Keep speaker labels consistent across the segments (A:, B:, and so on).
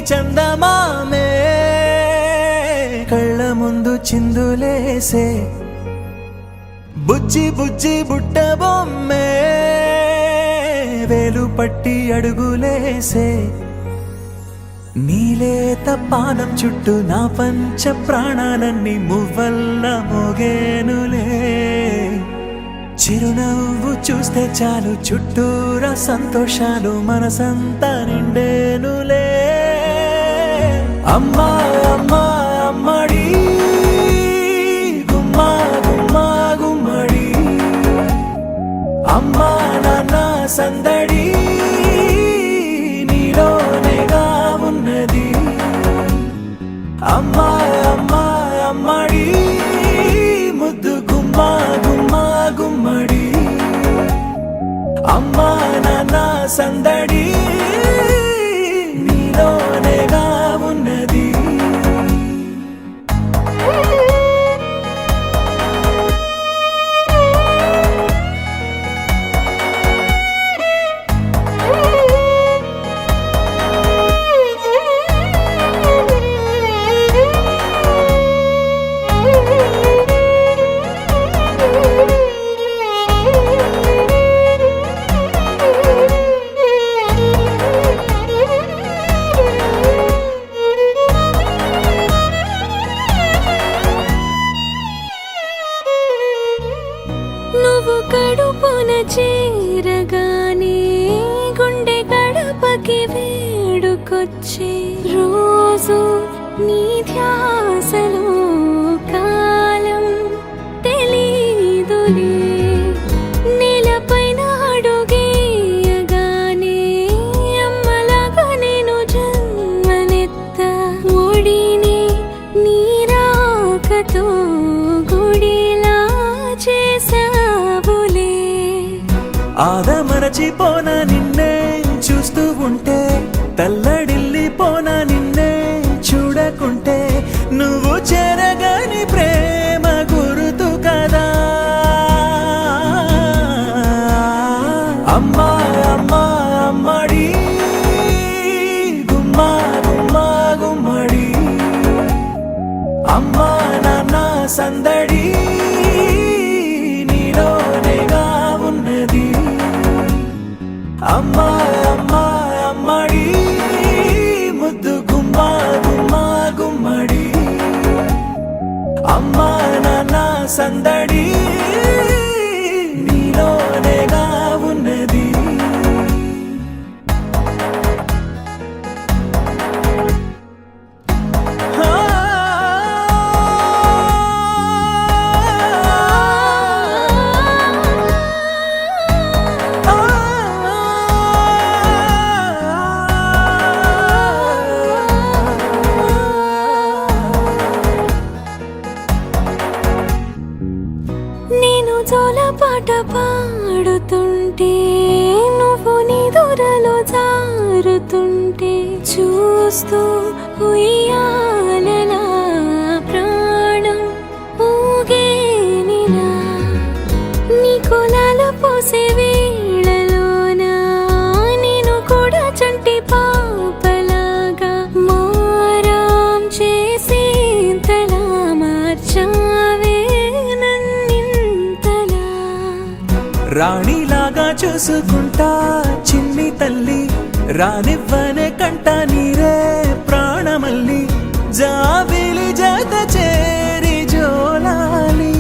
A: చందమామే కళ్ళ ముందు చిందులేసే బుజ్జి బుజ్జి బుట్ట బొమ్మే వేలు పట్టి అడుగులేసే నీలేత పానం చుట్టూ నా పంచ ప్రాణాలన్నీ మువ్వల్ల మోగేనులే చిరునవ్వు చూస్తే చాలు చుట్టూరా సంతోషాలు మనసంతా నిండేనులే అమ్మా అమ్మా అమ్మడి గుమ్మా గుమ్మా గుమ్మడి అమ్మా నాన్న సందడి నీలోనేగా ఉన్నది అమ్మా అమ్మా అమ్మడి ముద్దు గుమ్మా గుమ్మా గుమ్మడి అమ్మా నాన్న సందడి నీలోనేగా ఉన్నది
B: నువ్వు కడుపున చేరగానే గుండె గడపకి వేడుకొచ్చే రోజు నీ ధ్యాసలో కాలం తెలీదులే నేలపైన అడుగేయగానే అమ్మలాగా నేను జన్మనెత్త ఒడిని నీ రాకతో గుడిలా చేసావులే
A: ఆదమరచిపోన నిన్నే చూస్తూ ఉంటే తల్లడిల్లిపోన నిన్నే చూడకుంటే నువ్వు చెరగని ప్రేమ గురుతు కదా అమ్మా అమ్మా అమ్మడి గుమ్మా గుమ్మా గుమ్మడి అమ్మా నాన్న సందడి నీలోనేగా ఉన్నది అమ్మా అమ్మా అమ్మడి ముద్దు గుమ్మా గుమ్మా గుమ్మడి అమ్మా నాన్న సందడి నీలోనేగా ఉన్నది
B: నేను జోలపాట పాడుతుంటే నువ్వు నిదురలో జారుతుంటే చూస్తూ ఉయ్యాలలా ప్రాణం ఊగేనిలా నీ కులాల పోసే వేళలోన నేను కూడా చంటి పాపలాగా మారాం చేసేంతలా మార్చావే నన్నింతలా
A: రాణిలాగా చూసుకుంటా చిన్ని తల్లి రానివ్వనే కంట నీరే ప్రాణమల్లి జాబిలి జత చేరి జోలాలి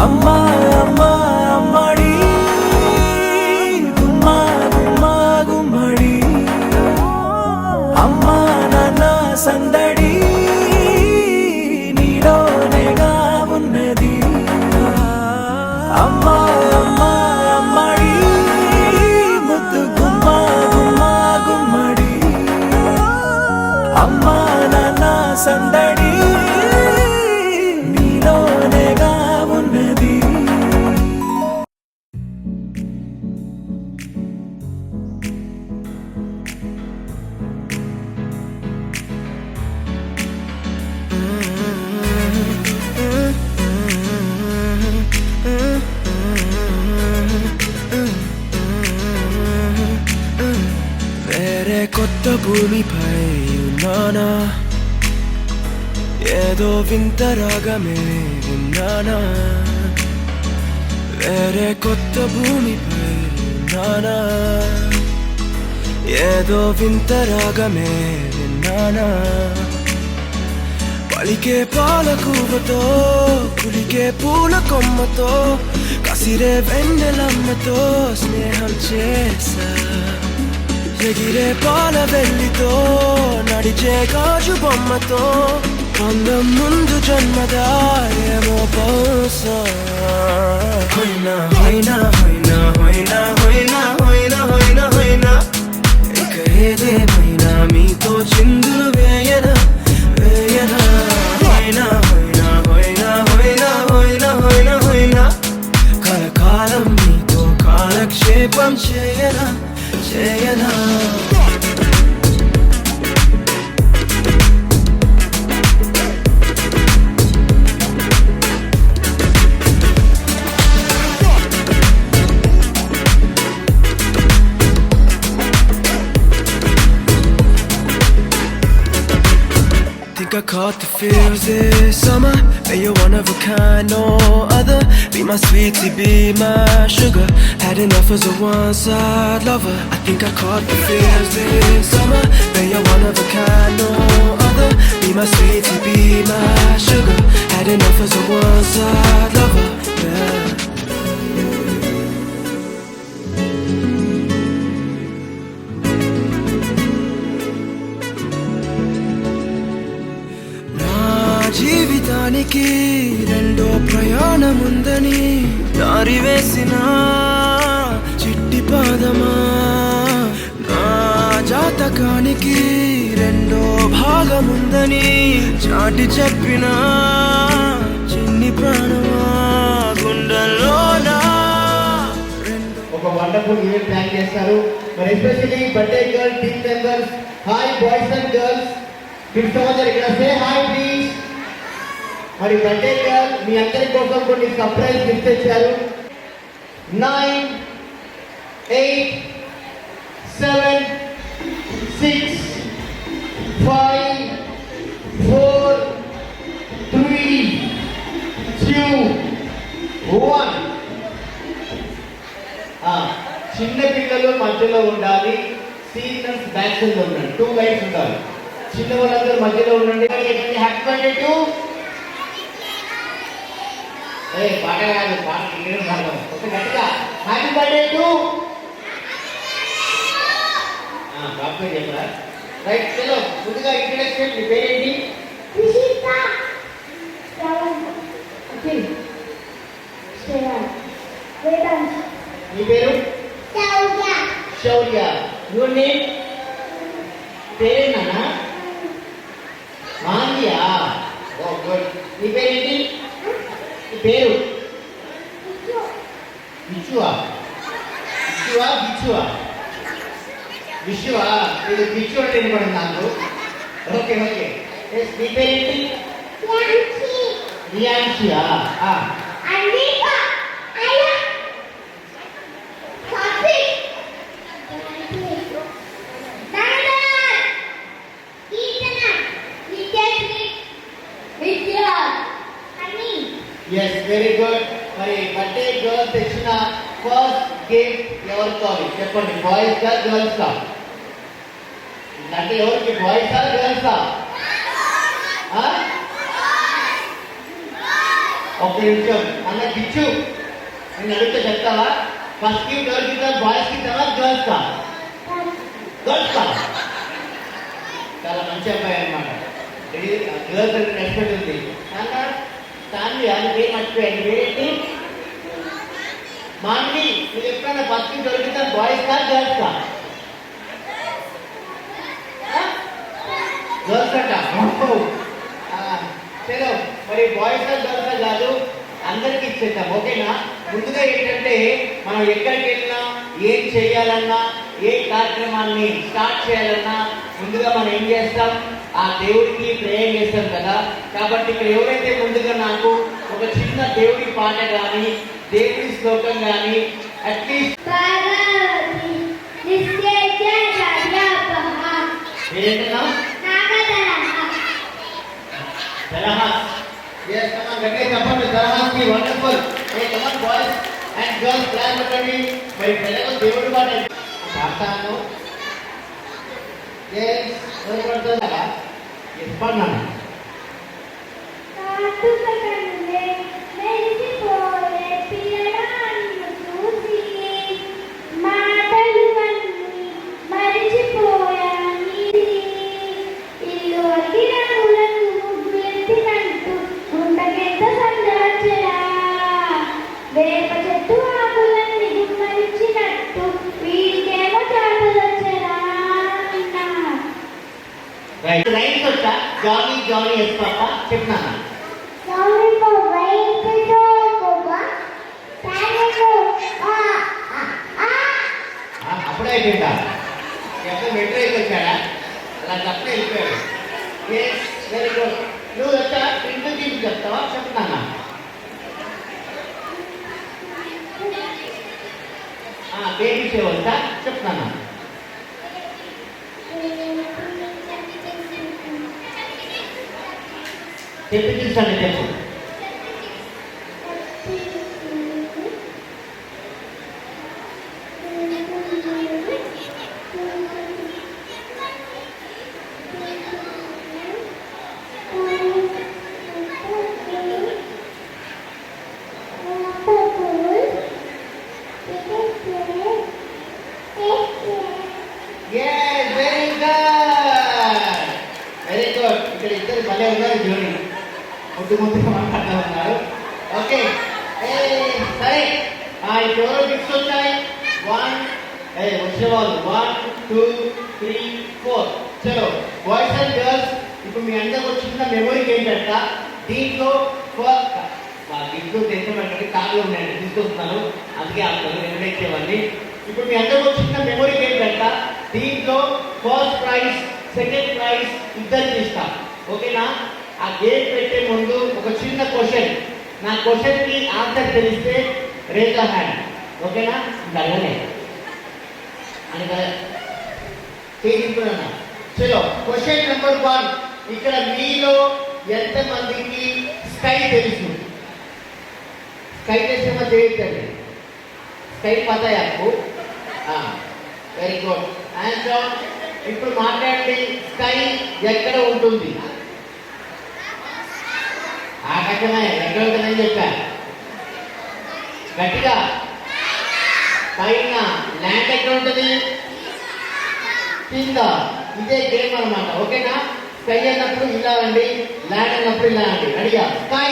A: అమ్మా అమ్మా అమ్మడి గుమ్మా గుమ్మా గుమ్మడి అమ్మా నాన్న సందడి నీలోనేగా ఉన్నది అమ్మా అమ్మా అమ్మడి ముద్దు గుమ్మా గుమ్మా గుమ్మడి అమ్మా నాన్న సందడి నీలోనేగా ఉన్నది వేరే కొత్త భూమిపై ఉన్నానా, ఏదో వింత రాగమే విన్నానా. వేరే కొత్త భూమిపై ఉన్నానా, ఏదో వింత రాగమే విన్నానా. పలికే పాలకూవతో కులికే పూల కొమ్మతో కసిరే వెన్నెలమ్మతో స్నేహం చేసా. ఎగిరే పాల వెల్లితో నడిచే గాజు బొమ్మతో అందం ముందు జన్మదా ఏమో బహుశా. హోయినా హోయినా హోయినా హోయినా హోయినా హోయినా హోయినా హోయినా ఇక ఏదేమైనా మీతో చిందులు వేయనా వేయనా. హోయినా హోయినా హోయినా హోయినా హోయినా హోయినా హోయినా కలకాలం మీతో కాలక్షేపం చేయనా చేయనా. Think I caught the feels this summer. But you're one of a kind, no other. Be my sweetie, be my sugar. Had enough as a one-side lover. I think I caught the feels this summer. But you're one of a kind, no other. Be my sweetie, be my sugar. Had enough as a one-side lover. Yeah. జీవితానికి రెండో ప్రయాణముందని దారివేసిన చిట్టి పాదమా. నా జాతకానికి రెండో భాగముందని చాటి చెప్పిన చిన్ని ప్రాణమా గుండెల్లోనా.
C: ఒక వండర్ఫుల్ ఈవెంట్ ప్లాన్ చేస్తారు. మరి especially birthday girl team members, hi boys and girls, మీరు సోదరు ఇక్కడ సే హాయ్ ప్లీజ్. మరి బర్త్డే గర్ల్ మీ అందరి కోసం కొన్ని సర్ప్రైజ్ గిఫ్ట్ తెచ్చారు. 9 8 7 6 5 4 3 2 1. చిన్న పిల్లలు మధ్యలో ఉండాలి, సీనియర్స్ బ్యాక్ సైడ్ లో ఉండండి. 2 లైన్స్ ఉండాలి. చిన్న వాళ్ళందరూ మధ్యలో ఉండండి. హ్యాపీ బర్త్డే టు పాట కాదు, పాట ఒక గట్టిగా హ్యాపీ బర్త్డే టు బాబు చెప్పరా. రైట్ చలో ముందుగా ఇంట్రడక్షన్. మీ పేరేంటి? మీ పేరు? శౌర్య. Your name? పేరేనా? మాంద్యా. Oh good. మీ పేరేంటి? మీ పేరు? విశ్వా. విశ్వా విశ్వా విశ్వా. ఇది విశ్వ అంటే వినపడింది నాకు. Okay okay. మీ పేరేంటి? రియాన్షియా. Yes, very good. మరి బర్త్డే గర్ల్ తెచ్చిన ఫస్ట్ గిఫ్ట్ ఎవరితో చెప్పండి. బాయ్స్ కా గర్ల్స్ కా? అంటే ఎవరికి? బాయ్స్ కా గర్ల్స్ కా? ఒక నిమిషం అన్న గిచ్చు, నేను అడిగితే చెప్తావా? ఫస్ట్ గిఫ్ట్ ఎవరికి ఇద్దాం? బాయ్స్ కి ఇద్దామా గర్ల్స్ కా? గర్ల్స్ కా? చాలా మంచి అబ్బాయి అన్నమాట. గర్ల్స్ అంటే రెస్పెక్ట్ ఉంది. అన్న తాన్వి అది పేరు మర్చిపోయాను. పేరేంటి? మాన్వి. మీరు ఎప్పుడైనా ఫస్ట్ దొరికితే బాయ్స్ కా గర్ల్స్ కా? గర్ల్స్ అంట. చలో మరి బాయ్స్ కా గర్ల్స్ కాదు, అందరికి ఇచ్చేద్దాం. ఓకేనా? ముందుగా ఏంటంటే మనం ఎక్కడికి వెళ్ళినా ఏం చేయాలన్నా ఏ కార్యక్రమాన్ని స్టార్ట్ చేయాలన్నా ముందుగా మనం ఏం చేస్తాం? ఆ దేవుడికి ప్రేయర్ చేస్తాం కదా. కాబట్టి ఇక్కడ ఎవరైతే ముందుగా నాకు ఒక చిన్న దేవుడి పాట కానీ దేవుడి శ్లోకం కానీ అట్లీస్ట్ మీరేంటన్నా జలహాస్. Yes, come on, గట్టిగా చెప్పండి. జలహాస్ కి wonderful. Hey, come on, boys and girls, clap కొట్టండి. మరి పిల్లలకు దేవుడు పాట పాడతాను. Yes, ఎవరు పడుతుందా? Yes, పాడనా? రైట్ వచ్చా? జానీ జానీ ఎస్ పాప చెప్తున్నాను. అప్పుడే అయిపోయిందా? ఎప్పుడు మెట్రో వచ్చాడా? అలా తప్పే వెళ్ళిపోయాడు. Very good. నువ్వు వచ్చా ఇంటి తీసి చెప్తావా? చెప్తానా? బేబీ షో వచ్చా? చెప్తానా? చెప్పి చూస్తాను చెప్పు. ఇక్కడ ఇద్దరు భలే ఉన్నారు జోడి. ముద్దుగా మాట్లాడుతూ ఉన్నారు. ఓకే సరే, ఎవరో గిఫ్ట్స్ వచ్చాయి. వచ్చేవాళ్ళు 1 2 3 4. చలో బాయ్స్ అండ్ గర్ల్స్, ఇప్పుడు మీ అందరికి వచ్చిన మెమొరీ ఏంటంట. దీంట్లో గిఫ్ట్లు తెచ్చబెట్టండి. కార్లు ఉన్నాయండి, తీసుకొస్తున్నాను. అందుకే అసలు రెండు ఇచ్చేవాడిని. ఇప్పుడు మీ అందరికి వచ్చిన మెమొరీ ఏంటంట. దీంట్లో ఫస్ట్ ప్రైజ్ సెకండ్ ప్రైజ్ ఇద్దరికి ఇస్తాం. ఓకేనా? ఆ గేమ్ పెట్టే ముందు ఒక చిన్న క్వశ్చన్. నా క్వశ్చన్ కి ఆన్సర్ తెలిస్తే రేజ్ ద హ్యాండ్. ఓకేనా? అలానే అని తీసుకున్నా. చలో క్వశ్చన్ నెంబర్ 1. ఇక్కడ మీలో ఎంతమందికి స్కై తెలుసు? స్కై తెలిసేమో తెలియదండి. స్కై పతా యాకు? Very good. ఆన్సర్. ఇప్పుడు మాట్లాడండి. స్కై ఎక్కడ ఉంటుంది? ఆకాశమే. ఎక్కడ ఉంటుందని చెప్పా గట్టిగా. పైన. ల్యాండ్ ఎక్కడ ఉంటుంది? కింద. ఇదే గేమ్ అనమాట. ఓకేనా? స్కై అన్నప్పుడు ఇలా అండి, ల్యాండ్ అన్నప్పుడు ఇలా అండి. అడిగా sky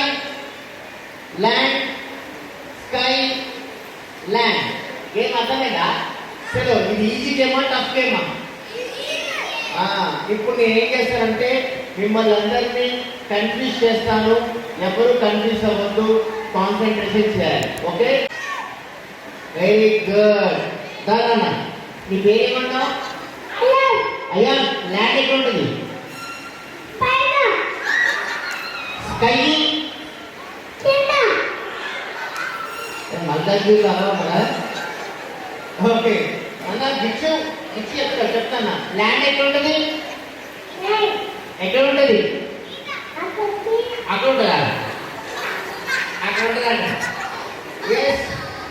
C: land sky land. Game అర్థమేనా? చలో ఇది ఈజీ గేమా టఫ్ గేమా? ఇప్పుడు నేను ఏం చేస్తానంటే మిమ్మల్ని అందరినీ కన్ఫ్యూజ్ చేస్తాను. ఎవరు కన్ఫ్యూజ్ అవ్వద్దు, కాన్సన్ట్రేషన్ చేయాలి. ఓకే? Very good. దానా నీ పేరేమన్నావు? అయ్యా ల్యాండ్ ఎక్కడ ఉంటుంది? స్కై మళ్ళీ కావాలా? ఓకే అన్న గిచ్చు గిచ్చి చెప్తాను. ల్యాండ్ ఎక్కడ ఉంటుంది? ఎక్కడ ఉంటుంది? అక్కడ ఉంటుందా? అక్కడ ఉంటుందంట. ఎస్.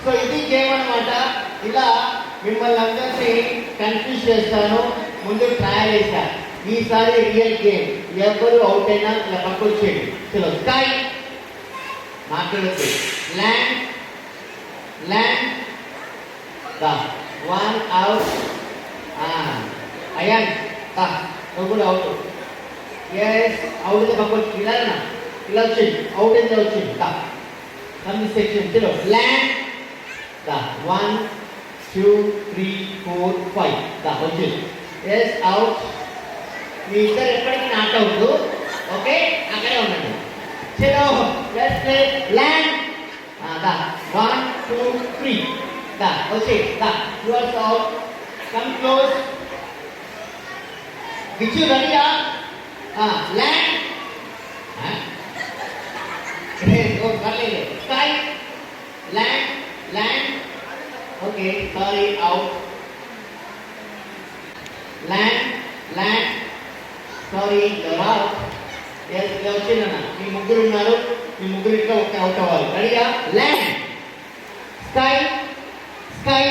C: సో ఇది గేమ్ అనమాట. ఇలా మిమ్మల్ని అందరినీ కన్ఫ్యూజ్ చేస్తాను. ముందు ట్రయల్ వేస్తాను. ఈసారి రియల్ గేమ్. ఎవరు అవుట్ అయినా ఇలా పక్క వచ్చేయండి. చలో స్కై మాట్లాడచ్చు. Land land 1 out. అయ్యా నువ్వు కూడా అవుట్. ఎస్ అవుట్ అయితే పక్క వచ్చి ఇలా ఇలా వచ్చేది. అవుట్ అయితే వచ్చింది. కమ్మి సెక్షన్. చలో ల్యాండ్ 1 2 3 4 5 వచ్చింది. Yes out. మీ ఇద్దరు ఎప్పటికీ నాట్ అవుట్. ఓకే అక్కడే ఉండండి. చలో లెట్స్ ప్లే ల్యాండ్. 1 2 3 వచ్చి యువర్స్ అవుట్. Come close. గిచ్చు రెడీయా? ల్యాండ్ పర్లేదు. Sky land land. Okay sorry out. Land land sorry yes ఇలా వచ్చిందన్న మీ ముగ్గురు ఉన్నారు మీ ముగ్గురిట్లో ఒక అవుట్ అవ్వాలి రెడీగా ల్యాండ్ స్కై స్కై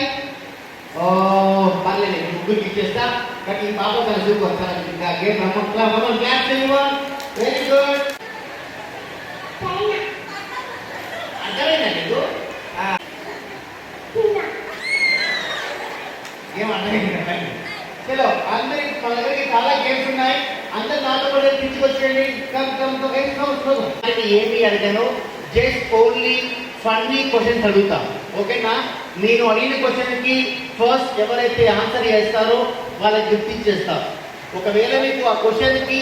C: ఓ పర్లేదు మీ ముగ్గురికి ఇచ్చేస్తా బట్ ఈ పాప తన సూపర్ తన ఇంకా గేమ్ రమ్మన్ క్లాస్ ఎవ్రీవన్ వెరీ గుడ్ అర్థమైందా నీకు ఏం అర్థమైంది చలో అందరికి మన దగ్గరికి చాలా గేమ్స్ ఉన్నాయి అందరు నాతో కూడా తీసుకొచ్చేయండి ఏమి అడిగాను జస్ట్ ఓన్లీ ఫన్నీ క్వశ్చన్స్ అడుగుతా ఓకేనా నేను అడిగిన క్వశ్చన్కి ఫస్ట్ ఎవరైతే ఆన్సర్ చేస్తారో వాళ్ళకి గిఫ్ట్ ఇచ్చేస్తా ఒకవేళ మీకు ఆ క్వశ్చన్కి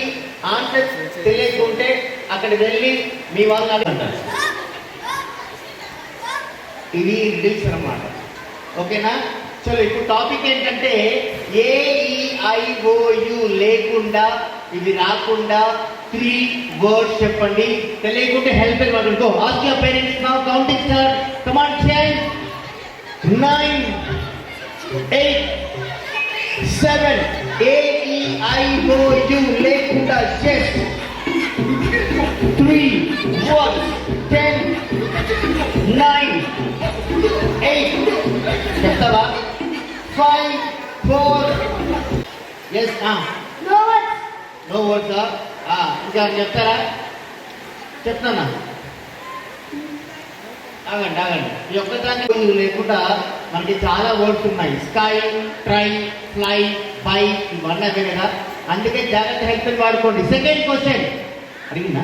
C: ఆన్సర్ తెలియకుంటే అక్కడ వెళ్ళి మీ వాళ్ళని అడుగుంటారు ఇది రిడిల్స్ అన్నమాట ఓకేనా చలో ఇప్పుడు టాపిక్ ఏంటంటే AEIOU లేకుండా ఇవి రాకుండా 3 వర్డ్స్ చెప్పండి తెలియకుంటే హెల్ప్ అవ్వడంతో ask your parents now counting start come on 10 9 8 7 AEIOU లేకుండా జస్ట్ 3 వర్డ్స్ 10 9 8 చెప్తావా 5 4 yes నో వర్డ్స్ ఇంకా చెప్తారా చెప్తానా ఆగండి ఈ ఒక్కదాన్ని లేకుండా మనకి చాలా వర్డ్స్ ఉన్నాయి స్కై ట్రై ఫ్లై బై ఇవన్నీ అవే కదా అందుకే జాగ్రత్త హెల్ప్ వాడుకోండి సెకండ్ క్వశ్చన్ అడిగిందా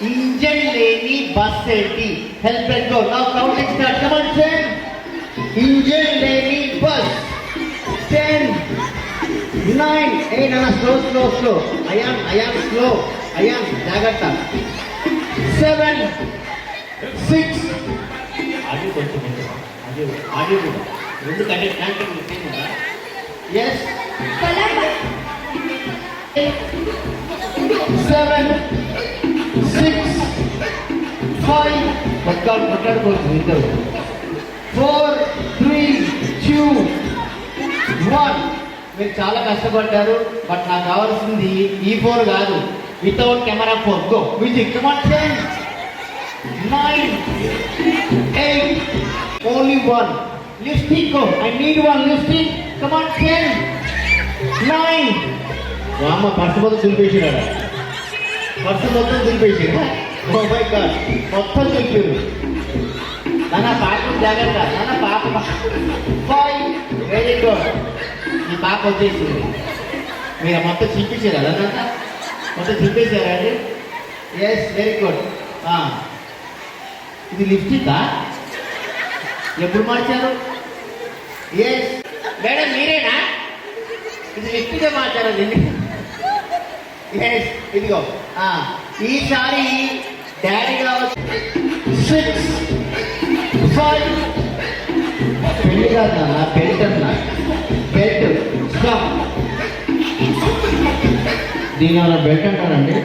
C: ఇంజన్ లేని బస్ ఏంటి help go now counting start come on 10 engine లేని బస్ 10 9 ఏ నాన్న స్లో అయాన్ స్లో అయాన్ జాగ్రత్త 7 6 ఆడియో కొంచెం ఆడియో కూడా రెండు కంటే ఎస్ 7 6 5 కొట్లాడుకోవచ్చు ఇద్దరు 4 3 2 1 మీరు చాలా కష్టపడ్డారు బట్ నాకు కావాల్సింది ఈ 4 కాదు without camera 4 go music come on 10 9 8 only 1 lipstick go I need 1 lipstick come on 10 9 Rama purse మొత్తం దులిపేసాడు పర్సు మొత్తం దులిపేసాడు ఓ మై గాడ్ మొత్తం దులిపారు నాన్న పాప జాగ్రత్త నాన్న పాప 5 వెరీ గుడ్ ఈ పాప వచ్చేసింది మీరు మొత్తం చింపేశారు అదంతా మొత్తం చింపేశారా అండి ఎస్ వెరీ గుడ్ ఇది లిప్స్టికా ఎప్పుడు మార్చారు ఎస్ మేడం మీరేనా ఇది లిప్స్టిక్గా మార్చారు ఎస్ ఇదిగో ఈసారి డాడీ కావచ్చు 6 5 పెళ్లి కాదు నా బెల్ట్ అన్నా బెల్ట్ స్టాప్ దీని బెల్ట్ అంటారండి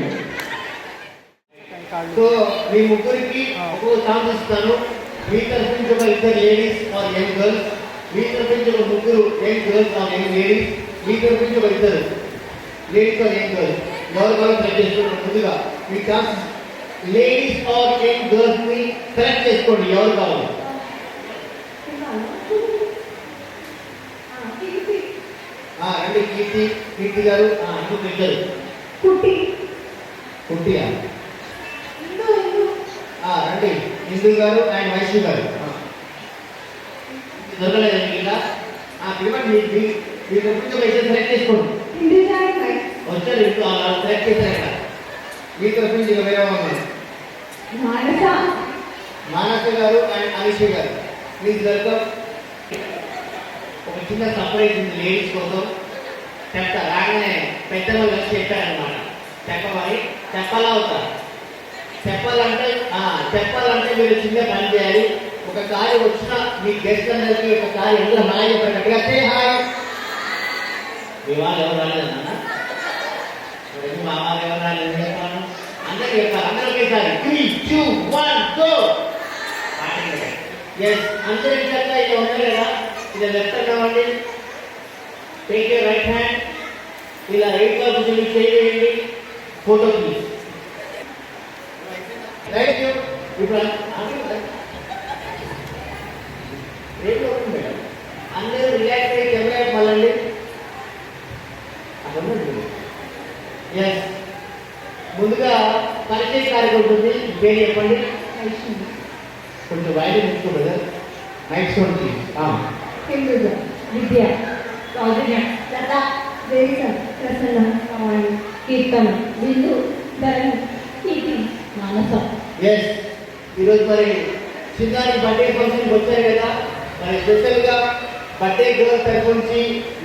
C: సో మీ ముగ్గురికి ఒక్కో ఛాన్స్ ఇస్తాను మీ తరఫు నుంచి ఒక ఇద్దరు లేడీస్ ఆర్ యంగ్ గర్ల్స్ మీ తరఫు నుంచి ఒక ముగ్గురు young girls or young ladies మీ తరఫు నుంచి ఒక ఇద్దరు లేడీస్ ఆర్ యంగ్ గర్ల్స్ ఎవరు సెలెక్ట్ చేసుకోండి ముందుగా మీ chance ladies or young girls ని సెలెక్ట్ చేసుకోండి ఎవరు కావాలి రండి కీర్తి గారు ఇంకొక ఇద్దరు కుట్టియా రండి ఇందు గారు అండ్ వైశ్య గారు దొరకలేదండి ఇలా ఇవ్వండి మీరు సెలెక్ట్ చేసుకోండి వచ్చారు ఇంట్లో సెలెక్ట్ చేశారు మీ తరఫు నుంచి వేరే వాళ్ళు మానస గారు అండ్ అనిష గారు మీకు దొరకం ఒక చిన్న సర్ప్రైజ్ ఉంది లేడీస్ కోసం చెప్తా రాగానే పెద్దవాళ్ళు వచ్చి చెప్పారనమాట చెప్పమని చెప్పాలా అవుతారు చెప్పాలంటే మీరు చిన్న పని చేయాలి ఒకసారి వచ్చిన మీ గెస్ట్ అందరికి ఒకసారి ఎందుకు హాయ్ చెప్పేటట్టుగా సే హాయ్ మీ వాళ్ళు ఎవరు రాలేదన్నా మా వాళ్ళు ఎవరు రాలేదు చెప్పాను అందరికీ చెప్పాలి అందరూ ఒకేసారి 3 2 1 గో ఎస్ అందరూ ఇంకా ఇది ఉన్నారు కదా ఇది లెఫ్ట్ కావండి టేక్ యూర్ రైట్ హ్యాండ్ ఇలా 8 ఆఫీసులు చేయండి. Photo please. Thank you. ఇప్పుడు అందరూ రిలాక్స్ అయ్యి కెమెరా మళ్ళండి. ఎస్, ముందుగా పరిచయ కార్యక్రమం ఉంటుంది. పేరు చెప్పండి. కొంచెం బయట తెచ్చుకోండి. మైక్ స్టోన్ ప్లీజ్.
B: విద్య, సౌజన్య, లత, దేవిక, ప్రసన్న, కమాలి, కీర్తన, బిందు, ధరణి, కీర్తి, మానస.
C: ఎస్, ఈరోజు మరి చిన్నారి బర్త్డే ఫంక్షన్కి వచ్చారు కదా. మరి స్పెషల్గా బర్త్డే గర్ల్ తరఫు నుంచి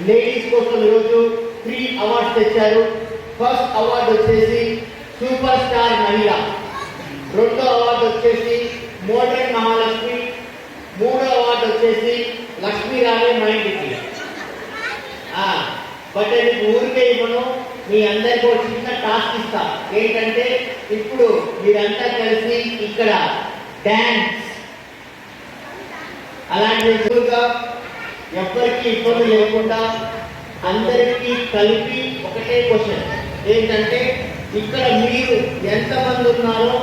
C: లేడీస్ కోసం ఈరోజు 3 అవార్డ్స్ తెచ్చారు. ఫస్ట్ అవార్డు వచ్చేసి సూపర్ స్టార్ మహిళ, రెండో అవార్డు వచ్చేసి మోడర్న్ మహాలక్ష్మి, మూడో అవార్డు వచ్చేసి లక్ష్మీ రాణి మా ఇంటికి. బట్ మీకు ఊరికే ఇవ్వను, మీ అందరికీ ఒక చిన్న టాస్క్ ఇస్తా. ఏంటంటే ఇప్పుడు మీరంతా కలిసి ఇక్కడ డాన్స్ అలాంటిగా ఎవ్వరికి ఇబ్బంది లేకుండా అందరికీ కలిపి ఒకటే క్వశ్చన్ ఏంటంటే ఇక్కడ మీరు ఎంతమంది ఉన్నారో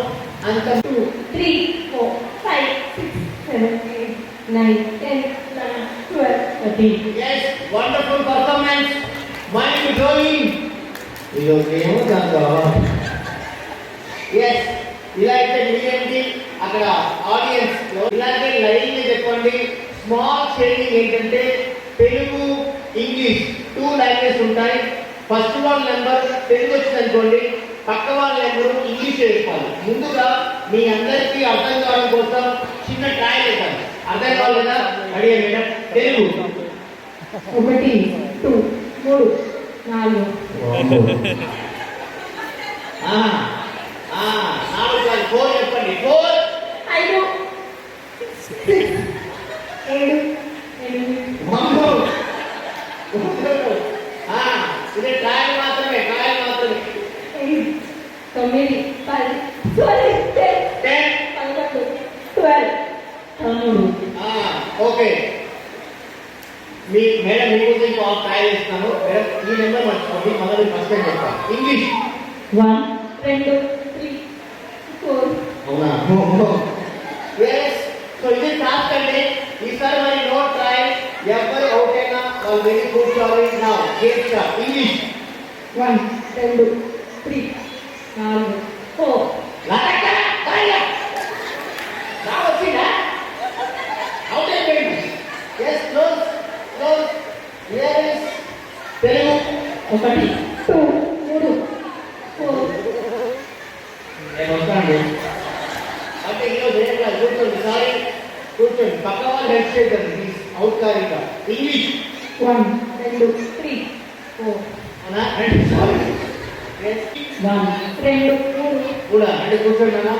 C: అంత
B: 2, 3, 4, 5, 6, 7, 8, 9, 10, 11, 12, 13.
C: yes, wonderful performance. Mind blowing. ఈరోజు ఏమో దాంట్లో ఎస్, ఇలా అయితే మీరేంటి అక్కడ ఆడియన్స్ ఇలాగే లైన్గా చెప్పండి. స్మాల్ చేంజింగ్ ఏంటంటే తెలుగు ఇంగ్లీష్ 2 లాంగ్వేజెస్ ఉంటాయి. ఫస్ట్ వాళ్ళ నెంబర్ తెలుగు వచ్చిందనుకోండి, పక్క వాళ్ళ నెంబరు ఇంగ్లీష్ చెప్పాలి. ముందుగా మీ అందరికీ అర్థం కావడం కోసం చిన్న ట్రయల్ చేద్దాం. అర్థం కావాలిదా? అడిగే మేడం. తెలుగు
B: 1, 2, 3, 4.
C: 4 చెప్పండి. 4,
B: 5, 6, 7, 8.
C: ఇది ట్రయల్ మాత్రమే, ట్రయల్ మాత్రమే.
B: 9, 10, 11, 12.
C: ఓకే, మీ మేడం మీకు ఇంకో ట్రయల్ ఇస్తాను. మేడం ఈ నెంబర్ మర్చిపోండి, మొదలు ఫస్ట్ టైం చెప్తాను. ఇంగ్లీష్
B: 1, 2, 3, 4.
C: అవునా? ఎస్. సో ఇది టాస్క్ అండి. ఈసారి మరి నో ట్రయల్. ఎవరు అవుట్ అయినా వాళ్ళు వెళ్ళి కూర్చోవాలి. నా గేమ్ స్టార్ట్. ఇంగ్లీష్
B: 1, 2, 3, 4, 4.
C: వచ్చిందా? అవుట్ అయిపోయింది. Yes, close close. Yes, Telugu
B: 1, 2, 3, 4.
C: నేను వస్తానండి. అంటే ఈరోజు ఏం కాదు, కూర్చోండి. సారీ, కూర్చోండి. పక్క వాళ్ళు హెల్ప్ చేద్దండి ప్లీజ్. అవుట్ కారిగా. ఇంగ్లీష్
B: 1, 2, 3, 4.
C: అవునా? రండి. సారీ.
B: 1, 2, 3.
C: కూడా అంటే కూర్చోండి అన్న.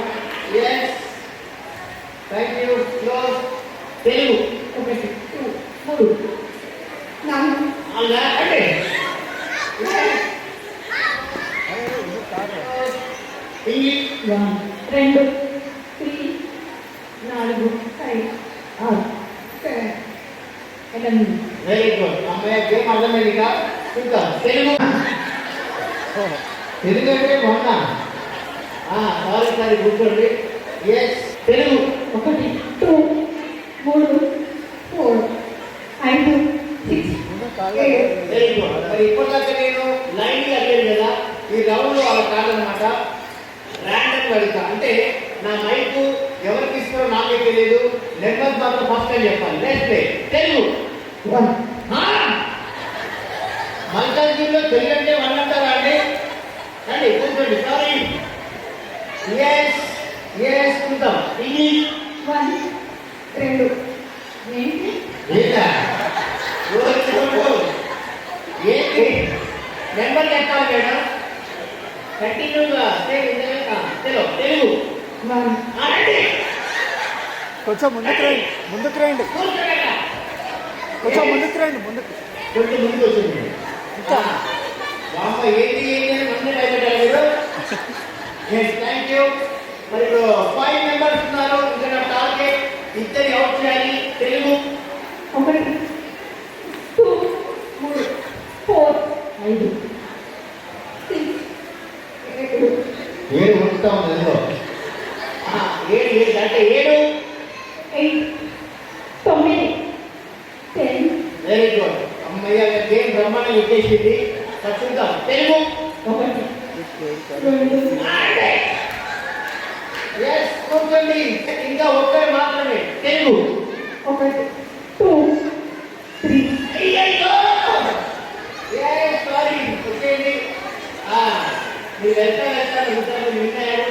C: Yes, thank you. Close. Telugu
B: 1, 2, 3, 4.
C: అవునా? అంటే ఇంగ్లీష్
B: 1, 2, 3, 4, 5, 6, 7, 11.
C: Very good. అమ్మాయి గేమ్ అర్థమైందిగా. ఇంకా తెలుగు ఎందుకంటే మొన్న సారీ సారీ కూర్చోండి. ఎస్, తెలుగు
B: 1, 2, 3, 4, 5, 6, 7.
C: Very good. మరి ఇప్పటిదాకా నేను లైన్ అడిగాను కదా, ఈ రౌండ్ లో అలా కాదనమాట, ర్యాండమ్ అడుగుతా. అంటే నా మైక్ ఎవరికి ఇస్తారో నాకే తెలియదు. నెంబర్ మాత్రం ఫస్ట్ టైం చెప్పాలి. Next play. తెలుగు
B: 1.
C: మల్కాజ్గిరిలో తెలుగు అంటే 1 అంటారా అండి? రండి కూర్చోండి. సారీ. ఎస్ ఎస్, చూద్దాం. ఇంగ్లీష్
B: 1, 2. ఏంటి?
C: లేదా ఏంటి నెంబర్ చెప్పాలి మేడం. కంటిన్యూగా తెలుగు
B: 1.
D: కొంచెం ముందుకు రండి, ముందుకు రండి, కొంచెం ముందుకు రండి, ముందుకు.
C: కొంచెం ముందుకు వచ్చింది.
D: ఇంకా
C: బామ్మ ఏంటి ఏంటి అని మంది భయపెట్టారు మీరు. Yes, thank you. మరి 5 మెంబర్స్ ఉన్నారు. ఇంకా నా టార్గెట్ ఇద్దరి అవుట్ చేయాలి. తెలుగు
B: 1, 2, 3, 4, 5.
C: చెప్తా ఉంది ఎందుకో. ఏడు ఏడు అంటే 7
B: 8 9 10
C: వెరీ గుడ్. అమ్మయ్య గేమ్ బ్రహ్మాండంగా వచ్చేసింది. చూద్దాం తెలుగు
B: 1 2
C: ఎస్ కూర్చోండి. ఇంకా ఒక్కరు మాత్రమే తెలుగు
B: 1 2 3
C: అయ్యయ్యో ఎస్ సారీ ఓకేండి. మీరు వెళ్తాను ముగ్గురు విన్నాయారు.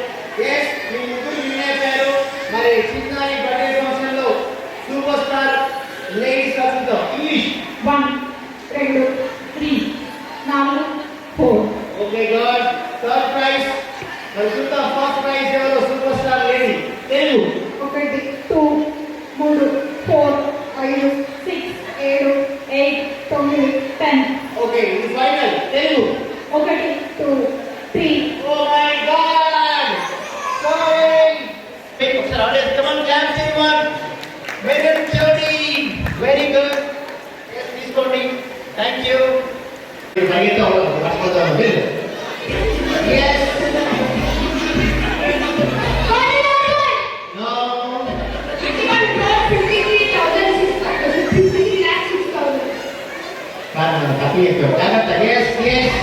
C: ఎస్ మీ ముగ్గురు విన్నైపోయారు. మరి చిన్నారి బర్త్డే ఫంక్షన్లో సూపర్ స్టార్ లేడీస్ చూద్దాం. English
B: 1 2 3 4 4
C: okay good. Third prize మరి చూద్దాం ఫస్ట్ ప్రైజ్ ఎవరు super star lady Telugu
B: 1 2 3 4 5 6 7 8 9 10
C: okay ఇది final Telugu
B: 1 2 3
C: oh my god sorry. ఒకసారి audience come on claps everyone. Very beauty very good. Yes తీసుకోండి. థాంక్యూ. పరిగెత్తా రాష్ట్రపతి బిల్. Yes no
B: 53 lakhs 6,000.
C: కారణం తప్పి చెప్పారు. జాగ్రత్త. ఎస్ ఎస్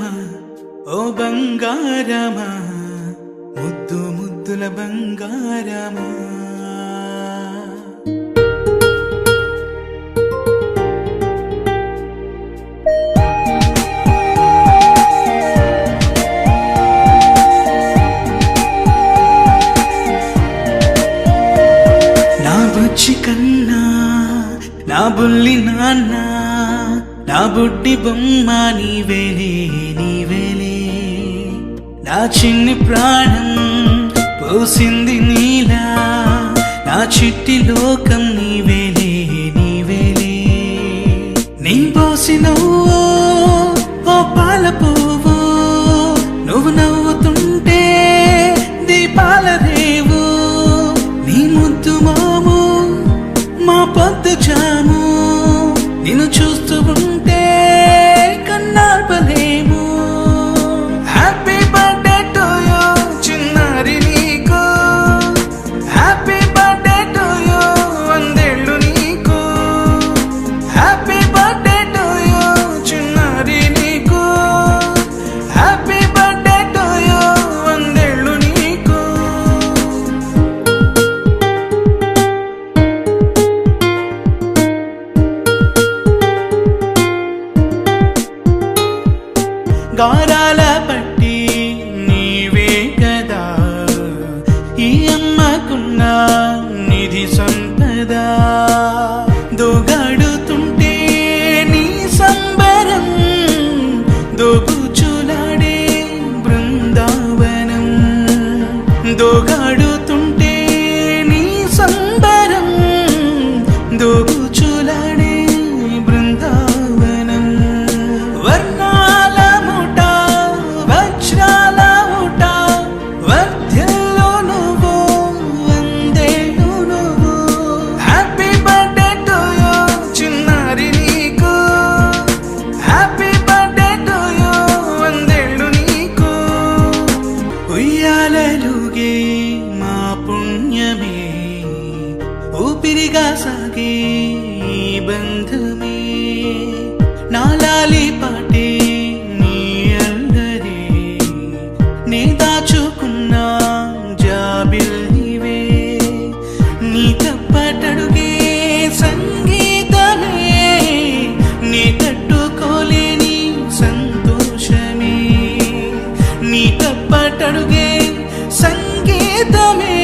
E: బంగారమా ఓ బంగారమా ముద్దు ముద్దుల బంగారమా నా బుజ్జి కన్నా నా బుల్లి నాన్న నా బుడ్డి బొమ్మ నీవేలే నీవేలే నా చిన్ని ప్రాణం పోసింది నీలా నా చిట్టి లోకం నీవేలే నీవేలే నీ పోసినవో ఓ పాల పువ్వు నువ్వు నవ్వుతుంటే దీపాల రేవు నీ ముద్దు మాము మా పొద్దు జాము నిన్ను చూస్తూ ఉంటే కన్నార్పలేము హ్యాపీ బర్త్డే టు యూ చిన్నారి నీకు హ్యాపీ బర్త్డే టు యూ వందేళ్ళు నీకు హ్యాపీ బర్త్డే టు యూ చిన్నారి నీకు హ్యాపీ బర్త్డే టు యూ వందేళ్ళు నీకు గారాల పట్టి నీవే కదా ఈ అమ్మకున్న నిధి సంపద దోగాడుతుంటే నీ సంబరం దోబుచులాడే బృందావనం దోగాడుతుంటే నీ సంబరం దోబుచులాడే బృందావనం వర్ణాల ముఠ వజ్రాల ఊట వర్ధ్యలో నువ్వు వందేళ్ళు నువ్వు హ్యాపీ బర్త్డే టు యూ చిన్నారి నీకు హ్యాపీ బర్త్డే టు యూ వందేళ్ళు నీకు ఉయ్యాలలుగే మా పుణ్యమే ఊపిరిగా సాగే ఈ బంధమే నాలాలి పాటే నీ అల్లరే నే దాచుకున్న జాబిల్లివే నీ తప్పటడుగే సంగీతమే నీ తట్టుకోలేని సంతోషమే నీ తప్పటడుగే సంగీతమే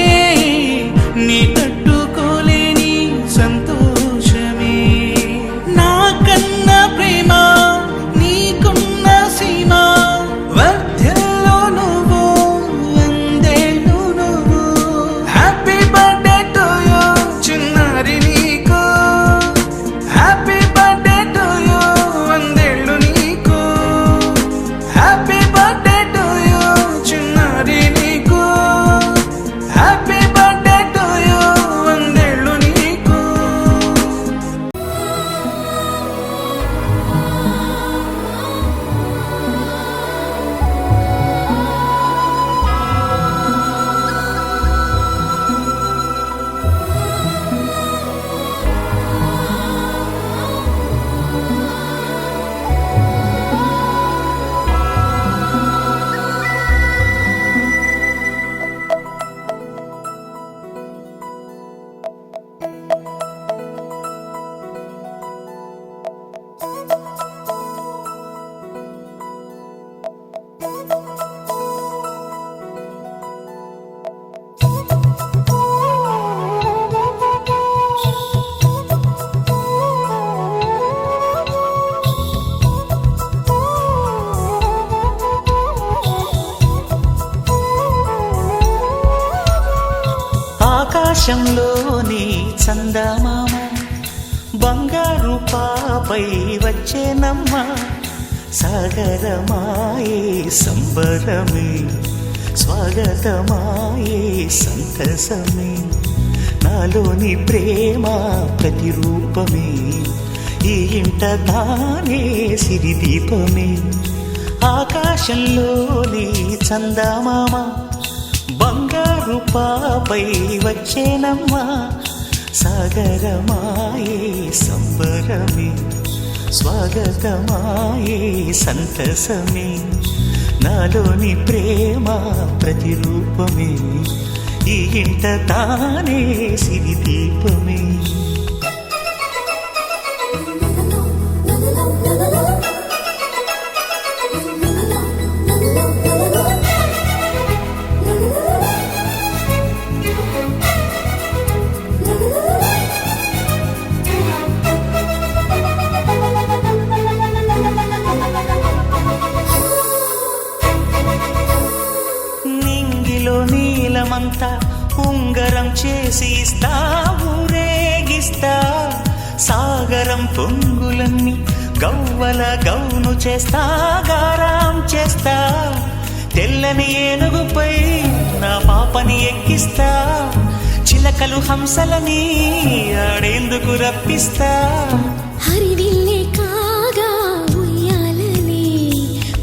E: నీ తట్టుకోలేని సంతోషమే నా కన్న ప్రేమ నీకున్న సీమ వర్ధ్యలో నువ్వు వందేళ్ళు నువ్వు హ్యాపీ బర్త్డే టు యూ చిన్నారి నీకు హ్యాపీ బర్త్డే టు యూ వందేళ్ళు నీకు హ్యాపీ బర్త్డే టు యూ చిన్నారి నీకు హ్యాపీ బర్త్డే టు యూ వందేళ్ళు నీకు
F: ఆకాశంలోని చందమామ బంగారు పాపై వచ్చేనమ్మ సాగరమాయే సంబరమే స్వాగతమాయే సంతసమే నాలోని ప్రేమ ప్రతిరూపమే ఈ ఇంట తానే సిరిదీపమే ఆకాశంలోని చందమామ బంగారు పాపై వచ్చేనమ్మా సాగరమాయే సంబరమే స్వాగతమాయే సంతసమే నాలోని ప్రేమ ప్రతిరూపమే ఈ ఇంట తానే సిరి దీపమే నీలమంతా ఉంగరం చేసి ఇస్తా ఊరేగిస్తా సాగరం పొంగులన్నీ గవ్వల గౌను చేస్తా గారాం చేస్తా తెల్లని ఏనుగుపై నా పాపని ఎక్కిస్తా చిలకలు హంసలని ఆడేందుకు రప్పిస్తా
G: హరివిల్లే కాగా ఉయ్యాలలే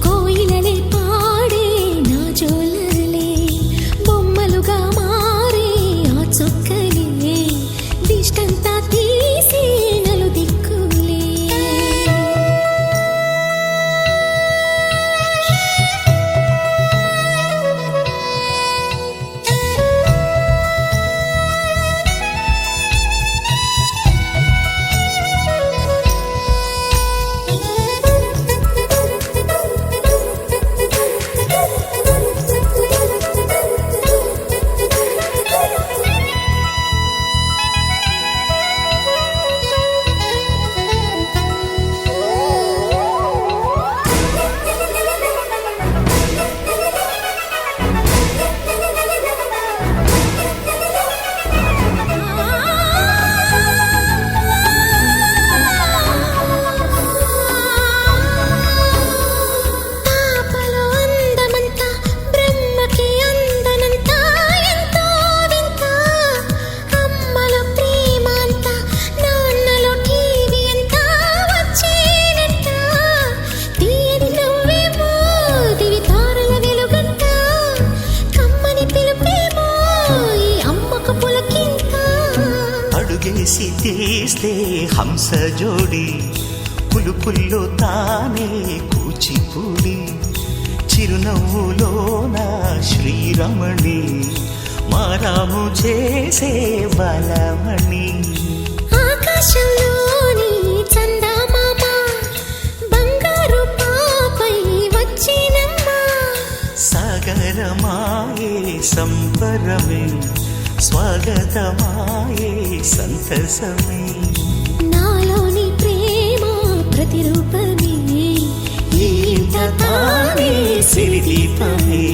G: కోయిలలే పాడే నా జోలలే బొమ్మలుగా మారే ఆ చొక్కలే దిష్టంతా తీసి నలు దిక్కులే
F: అడుగేసి తీస్తే హంస జోడి పులుపుల్లో తానే కూచిపూడి చిరునవ్వులోన శ్రీరమణి మారాము చేసే బలమణి
G: ఆకాశంలోని చందమామ బంగారు పాపై వచ్చినమ్మా
F: సాగరమాయే సంబరమే స్వాగతమాయే సంతసమే
G: నాలోని ప్రేమ ప్రతిరూపమే
F: ఈ ఇంట తానే సిరి దీపమే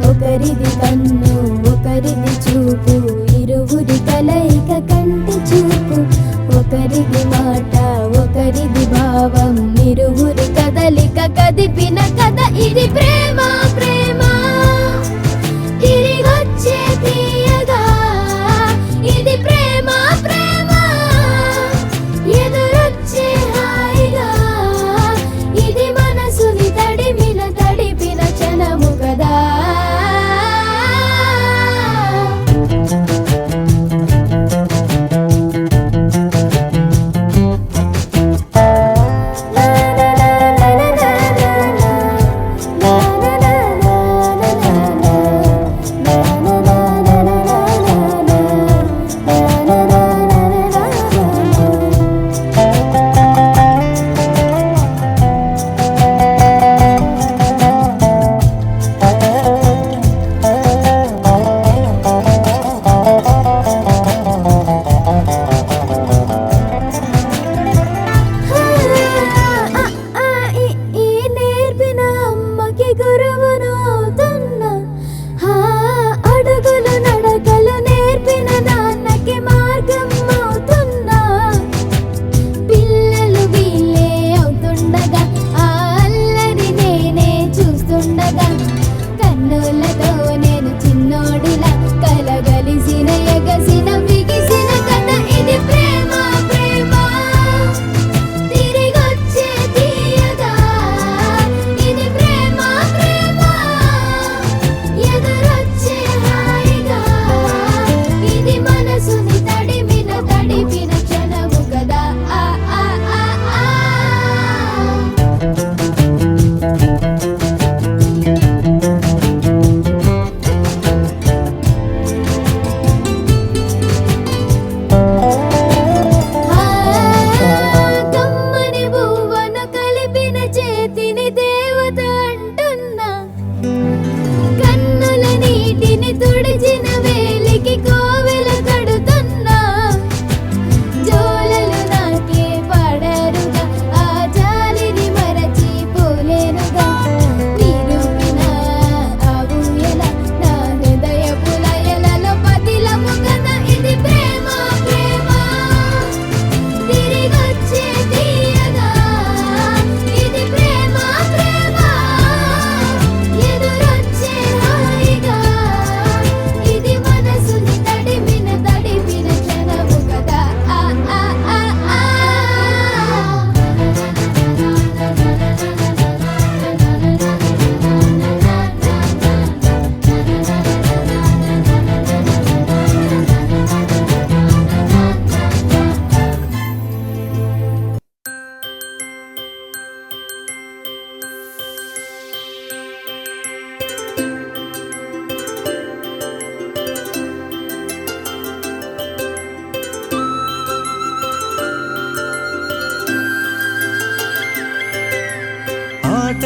G: ఒకరిది కన్ను ఒకరిది చూపు ఇరువురి కలయిక కంటి చూపు ఒకరిది మాట ఒకరిది భావం ఇరువురి కదలిక కదిపిన కథ ఇది ప్రేమ ప్రేమ తిరిగొచ్చే తీయగా ఇది ప్రేమ ప్రేమ ఎదురొచ్చే హాయిగా ఇది మనసుని తడిపిన క్షణము కదా la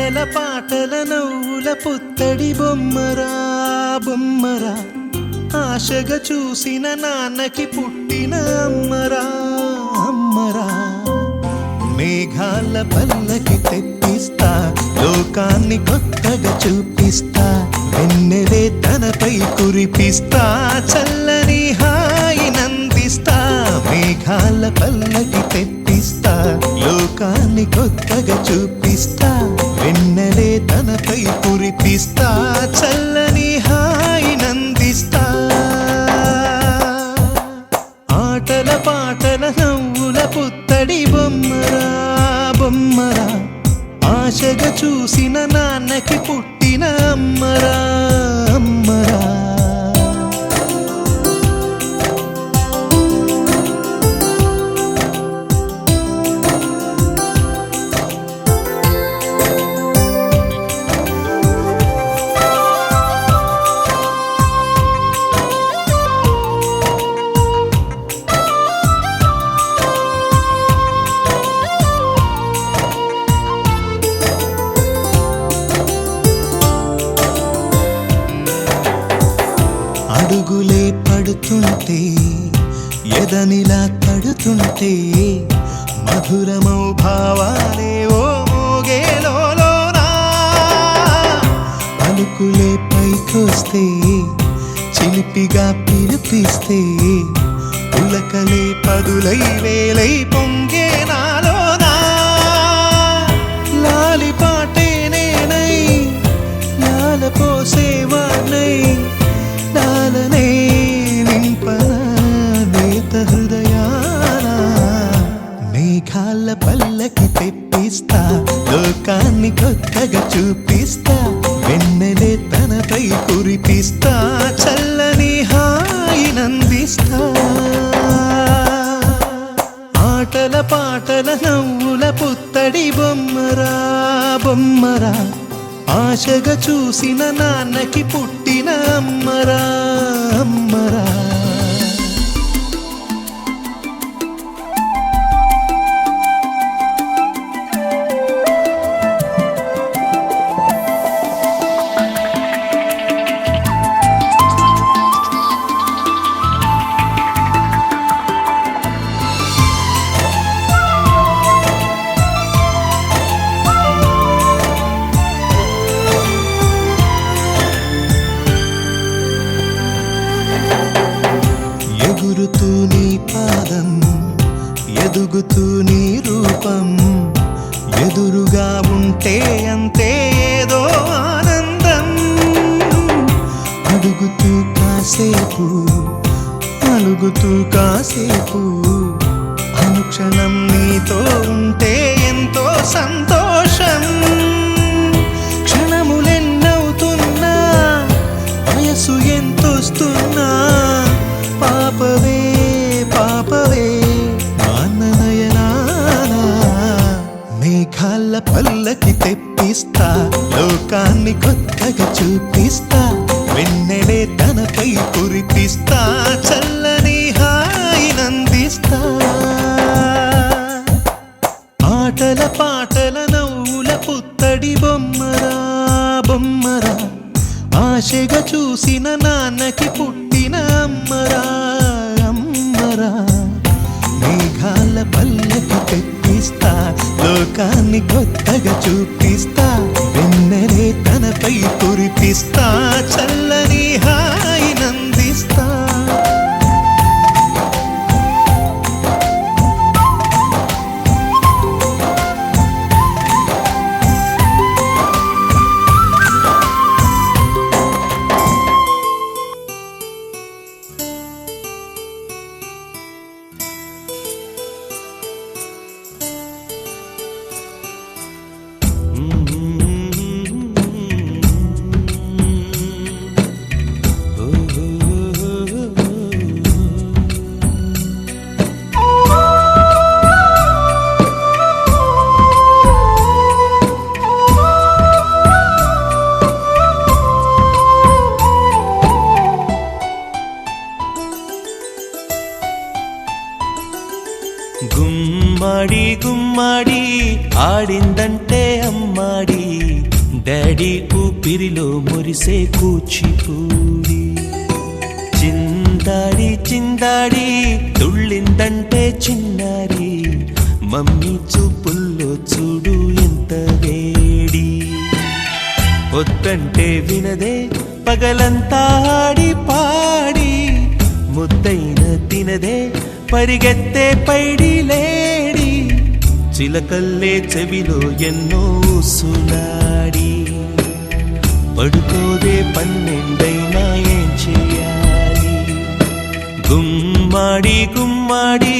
E: ఆటల పాటల నవ్వుల పుత్తడి బొమ్మరా బొమ్మరా ఆశగా చూసిన నాన్నకి పుట్టిన అమ్మరా అమ్మరా మేఘాల పల్లకి తెప్పిస్తా లోకాన్ని కొత్తగా చూపిస్తా వెన్నెలే తనపై కురిపిస్తా చల్లని హాయి నందిస్తా మేఘాల పల్లకి తెప్పిస్తా లోకాన్ని కొత్తగా చూపిస్తా వెన్నెలే తనపై కురిపిస్తా చల్లని హాయి నందిస్తా ఆటల పాటల నవ్వుల పుత్తడి బొమ్మరా బొమ్మరా ఆశగా చూసిన నాన్నకి పుట్టిన అమ్మరా అమ్మరా అడుగులే పడుతుంటే ఎదనిలా తడుతుంటే మధురమౌ భావాలే ఓ మోగేలోనా పలుకులే పైకొస్తే చిలిపిగా పిలిపిస్తే పులకలే పదులై వేలై పొంగే నాలోనా లాలి పాటే నేనై లాల పోసేవాణ్ణై లాలనే నింపనా నేత హృదయాన మేఘాల పల్లకి తెప్పిస్తా లోకాన్ని కొత్తగా చూపిస్తా వెన్నెలే తనపై కురిపిస్తా చల్లని హాయి నందిస్తా ఆటల పాటల నవ్వుల పుత్తడి బొమ్మరా బొమ్మరా ఆశగా చూసిన నాన్నకి పుట్టిన అమ్మరా అమ్మరా ఎగురుతూ నీ పాదం ఎదుగుతూ నీ రూపం ఎదురుగా ఉంటే అంతే ఏదో ఆనందం అడుగుతూ కాసేపు అలుగుతూ కాసేపు అనుక్షణం నీతో ఉంటే ఎంతో సంతోషం క్షణములెన్నవుతున్నా వయసు ఎంతొస్తున్నా పాపవే పాపవే మాననయనానా మేఘాల పల్లకి తెప్పిస్తా లోకాన్ని కొత్తగా చూపిస్తా వెన్నెలే తనపై కురిపిస్తా చల్లని హాయి నందిస్తా ఆటల పాటల నవ్వుల పుత్తడి బొమ్మరా బొమ్మరా ఆశగా చూసిన నాన్నకి పుట్టిన అమ్మరా అమ్మరా మేఘాల పల్లకి తెప్పిస్తా లోకాన్ని కొత్తగా చూపిస్తా వెన్నెలే తనపై కురిపిస్తా చల్లని హాయి నందిస్తా
F: గుమ్మడి గుమ్మడి ఆడిందంటే అమ్మాడి
E: డాడీ ఊపిరిలో మురిసే కూచిపూడి చిందాడి చిందాడి తుళ్ళిందంటే చిన్నారి మమ్మీ చూపుల్లో చూడు ఎంత వేడి వద్దంటే వినదే పగలంతా ఆడి పాడి ముద్దైన తినదే పరిగెత్తే పైడి లేడి చిలకల్లే చెవిలో ఎన్నో సులాడి పడుకోదే పన్నెండైనా ఏం చేయాలి గుమ్మాడి గుమ్మాడి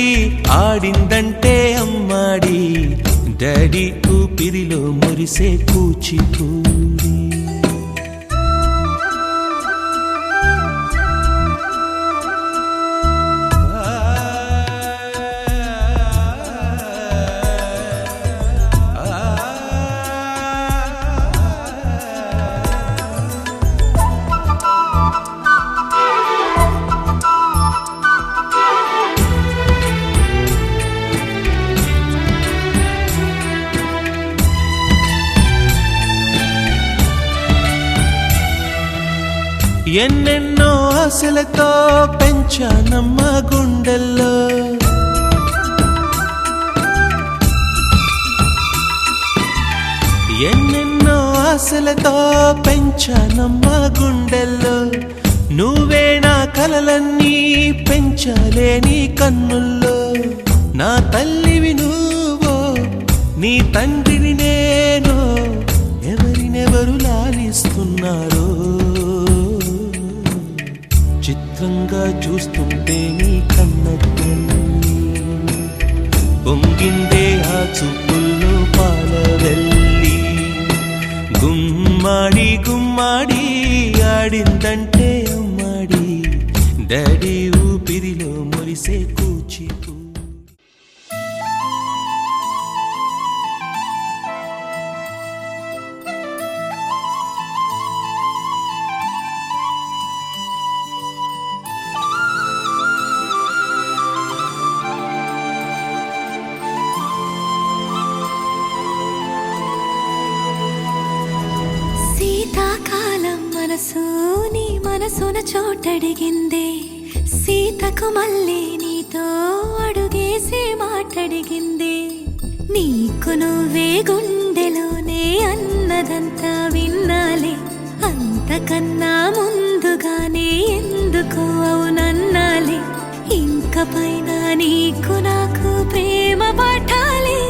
E: ఆడిందంటే అమ్మాడి డాడీ ఊపిరిలో మురిసే కూచిపూడి ఎన్నెన్నో ఆశలతో పెంచానమ్మ గుండెల్లో ఎన్నెన్నో ఆశలతో పెంచానమ్మ గుండెల్లో నువ్వే నా కలలన్నీ పెంచాలే నీ కన్నుల్లో నా తల్లివి నువ్వో నీ తండ్రిని నేను ఎవరినెవరు లాలిస్తున్నారో చిత్రంగా చూస్తుంటే నీ కన్న తల్లి పొంగిందే ఆ చూపుల్లో పాలవెల్లి గుమ్మాడి గుమ్మాడి ఆడిందంటే అమ్మాడి డాడీ ఊపిరిలో మురిసే కూచిపూడి
G: నీ మనసున చోటడిగిందే సీతకు మళ్ళీ నీతో అడుగేసి మాటడిగిందే నీకు నువ్వే గుండెలోనే అన్నదంతా విన్నాలే అంతకన్నా ముందుగానే ఎందుకు అవునన్నాలే ఇంక పైన నీకు నాకు ప్రేమ పాఠాలే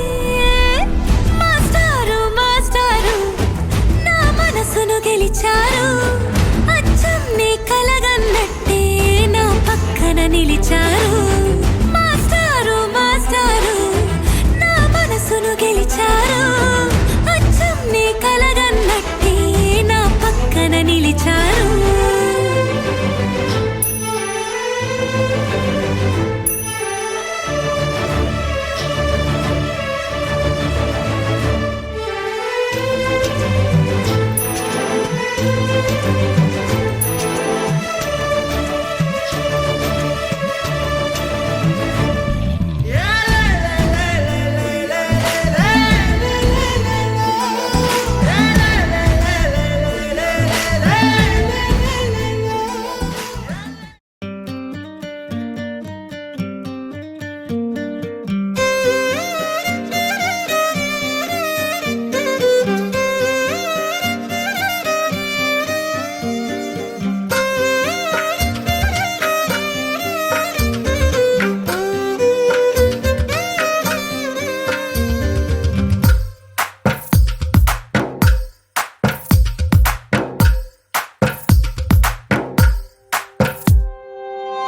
G: మాస్టారు మాస్టారు నా మనసును గెలిచారు అచ్చం నీ కలగన్నట్టే నా పక్కన నిలిచారు మాస్టారు మాస్టారు నా మనసును గెలిచారు అచ్చం నీ కలగన్నట్టే నా పక్కన నిలిచారు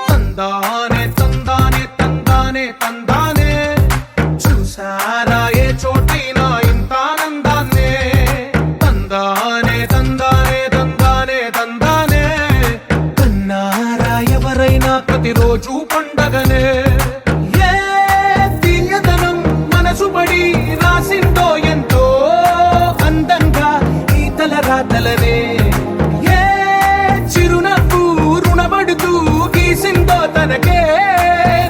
H: తందానే తందానే తందానే తందానే చూసారా ఏ చోటైనా ఇంత ఆనందాన్నే తందానే తందానే తందానే తందానే కన్నారా ఎవరైనా ప్రతిరోజు పండగనే ఏ తీయదనం మనసు పడి రాసిందో ఎంతో అందంగా ఈ తలరాతలనే ఏ చిరునవ్వు రుణపడుతూ గీసిందో తనకే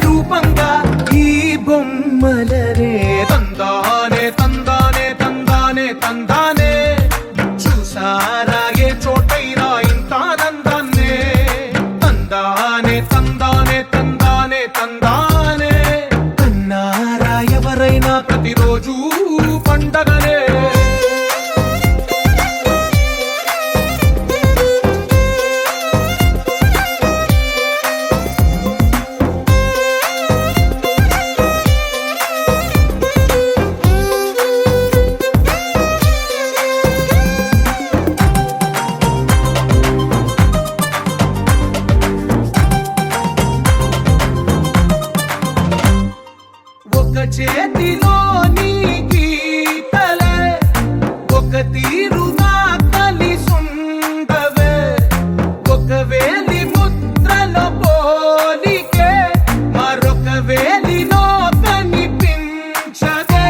H: రూపంగా ఈ బొమ్మలనే తందానే తందానే తందానే తందానే చేతిలో నీ గీతలే ఒక తీరుగా కలిసుండవే ఒక వేలి ముద్రలో పోలికే మరొక వేలిలో కనిపించదే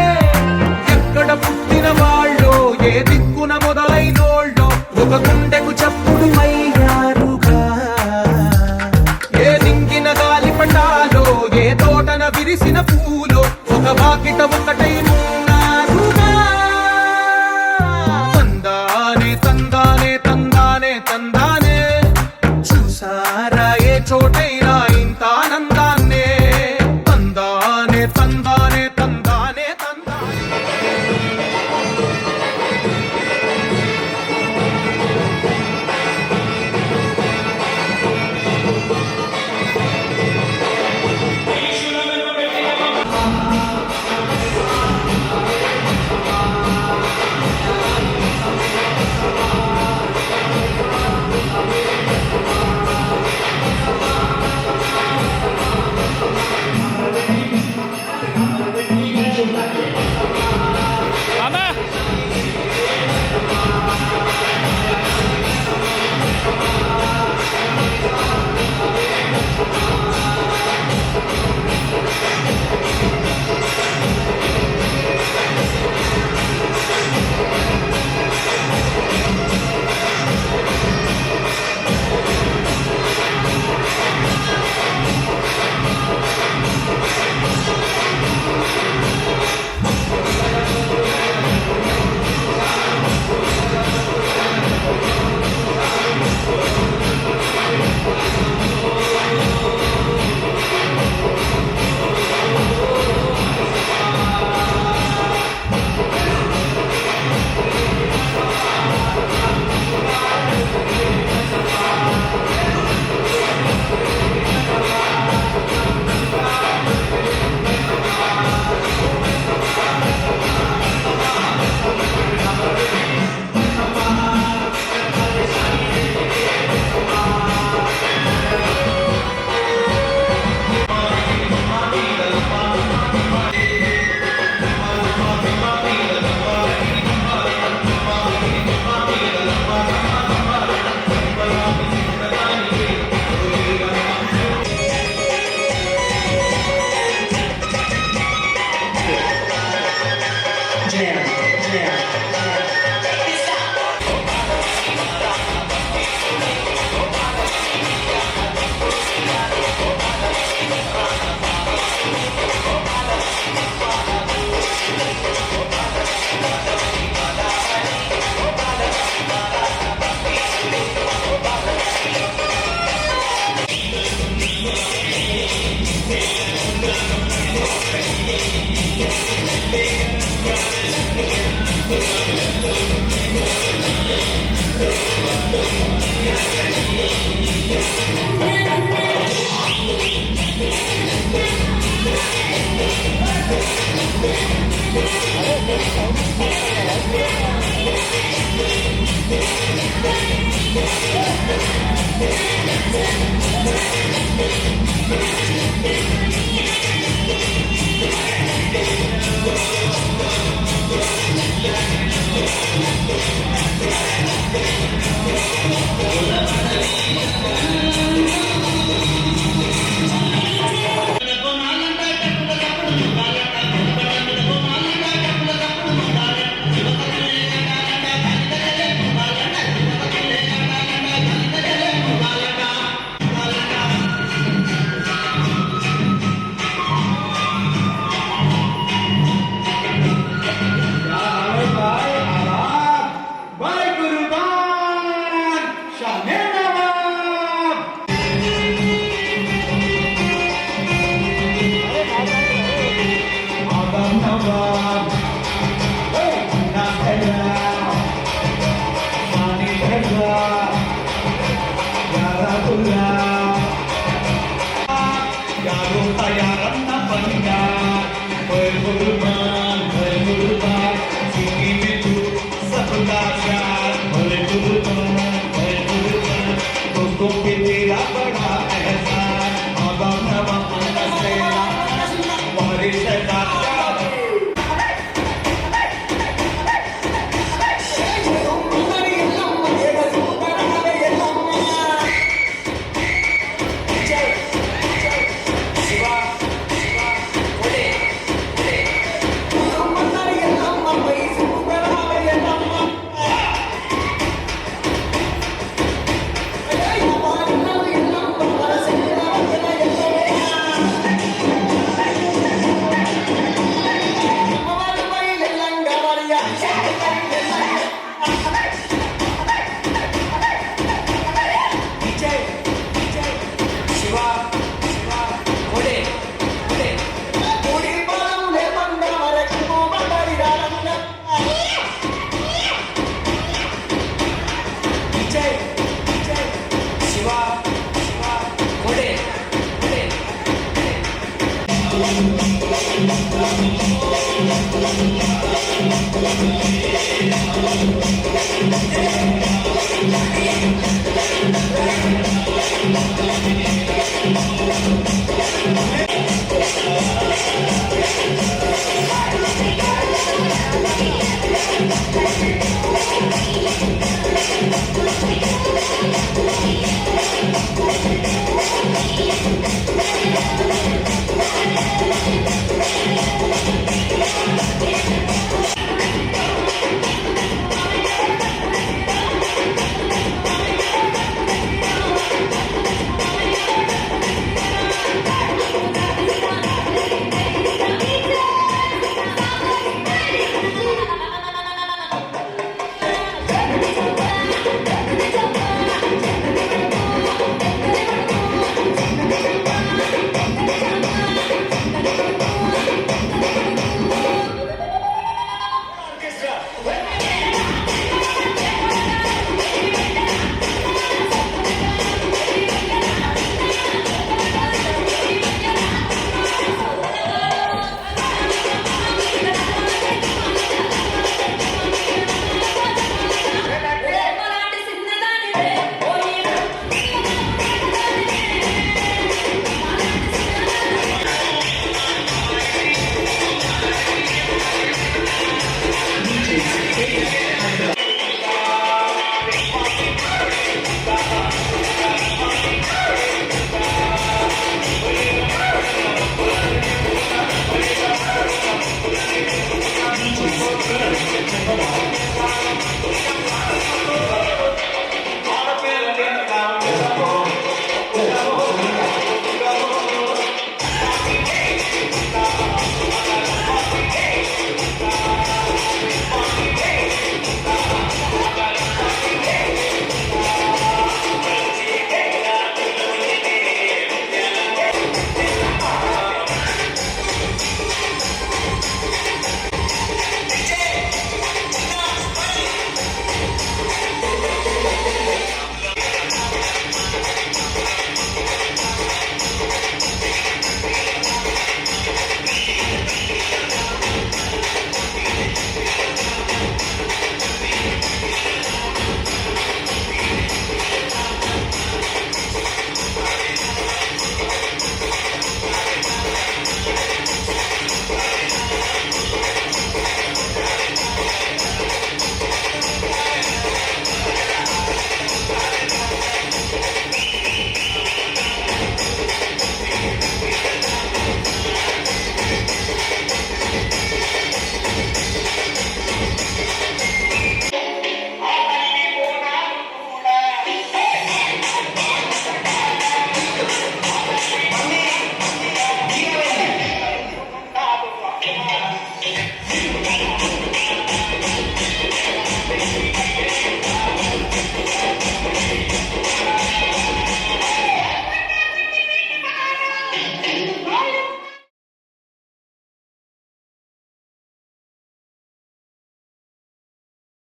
H: ఎక్కడ పుట్టిన వాళ్ళో ఏ దిక్కున మొదలైనోళ్ళో ఒక గుండెకు చప్పుడు అయ్యారుగా ఏ నింగిన గాలి పటాలో ఏ తోటన విరిసిన పూలో ఒక వాకిట ఒకటై ఉన్నారుగా తందానే తందానే తందానే తందానే చూసారా ఏ చోటైనా ఇంత ఆనందాన్నే తందానే తందానే తందానే తందానే